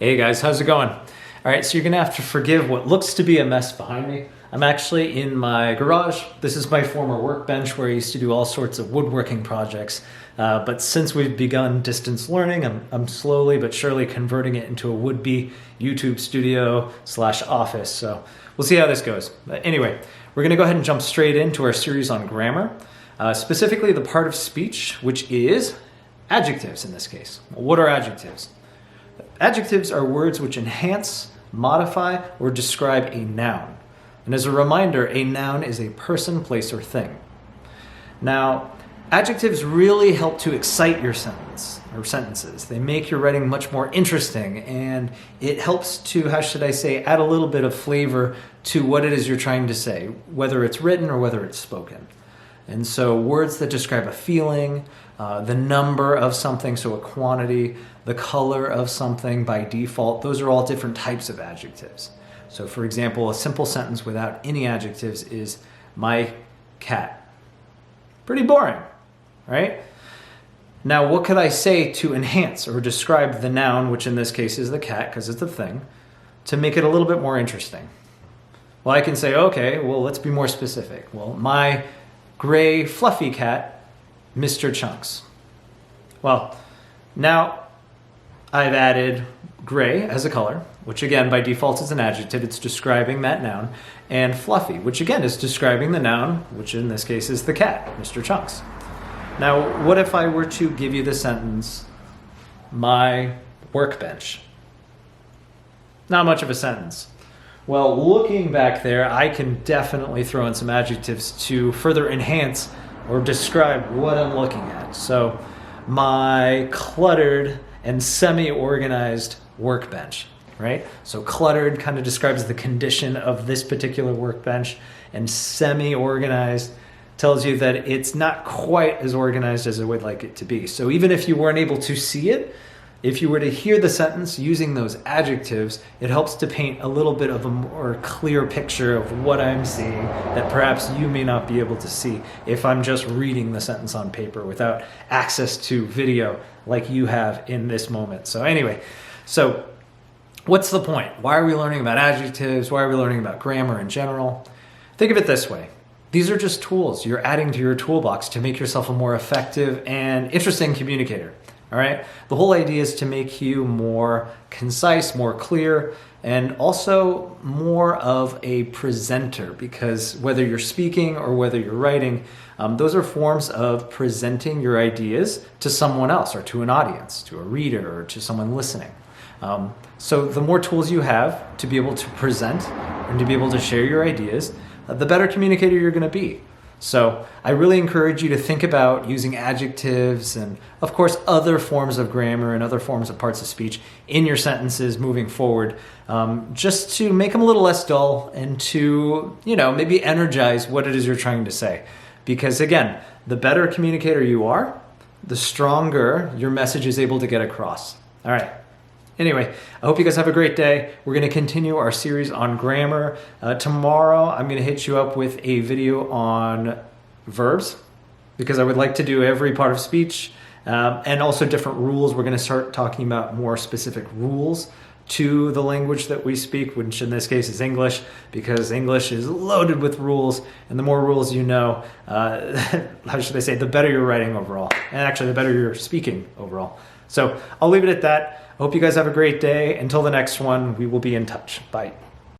Hey guys, how's it going? All right, so you're gonna have to forgive what looks to be a mess behind me. I'm actually in my garage. This is my former workbench where I used to do all sorts of woodworking projects. But since we've begun distance learning, I'm slowly but surely converting it into a would-be YouTube studio / office. So we'll see how this goes. But anyway, we're gonna go ahead and jump straight into our series on grammar, specifically the part of speech, which is adjectives in this case. What are adjectives? Adjectives are words which enhance, modify, or describe a noun. And as a reminder, a noun is a person, place, or thing. Now, adjectives really help to excite your sentence or sentences. They make your writing much more interesting, and it helps to, how should I say, add a little bit of flavor to what it is you're trying to say, whether it's written or whether it's spoken. And so words that describe a feeling, the number of something, so a quantity, the color of something by default, those are all different types of adjectives. So for example, a simple sentence without any adjectives is my cat. Pretty boring, right? Now, what could I say to enhance or describe the noun, which in this case is the cat because it's a thing, to make it a little bit more interesting? Well, I can say, okay, well, let's be more specific. Well, my gray fluffy cat, Mr. Chunks. Well, now I've added gray as a color, which again by default is an adjective. It's describing that noun, and fluffy, which again is describing the noun, which in this case is the cat, Mr. Chunks. Now, what if I were to give you the sentence, my workbench? Not much of a sentence. Well, looking back there, I can definitely throw in some adjectives to further enhance or describe what I'm looking at. So, my cluttered and semi-organized workbench, right? So cluttered kind of describes the condition of this particular workbench, and semi-organized tells you that it's not quite as organized as I would like it to be. So even if you weren't able to see it, if you were to hear the sentence using those adjectives, it helps to paint a little bit of a more clear picture of what I'm seeing that perhaps you may not be able to see if I'm just reading the sentence on paper without access to video like you have in this moment. So anyway, so what's the point? Why are we learning about adjectives? Why are we learning about grammar in general? Think of it this way. These are just tools you're adding to your toolbox to make yourself a more effective and interesting communicator. All right. The whole idea is to make you more concise, more clear, and also more of a presenter, because whether you're speaking or whether you're writing, those are forms of presenting your ideas to someone else or to an audience, to a reader or to someone listening. So the more tools you have to be able to present and to be able to share your ideas, the better communicator you're going to be. So I really encourage you to think about using adjectives and, of course, other forms of grammar and other forms of parts of speech in your sentences moving forward, just to make them a little less dull and to, maybe energize what it is you're trying to say. Because again, the better communicator you are, the stronger your message is able to get across. All right. Anyway, I hope you guys have a great day. We're going to continue our series on grammar. Tomorrow, I'm going to hit you up with a video on verbs, because I would like to do every part of speech and also different rules. We're going to start talking about more specific rules to the language that we speak, which in this case is English, because English is loaded with rules, and the more rules you know, how should I say, the better you're writing overall, and actually the better you're speaking overall. So I'll leave it at that. I hope you guys have a great day. Until the next one, we will be in touch. Bye.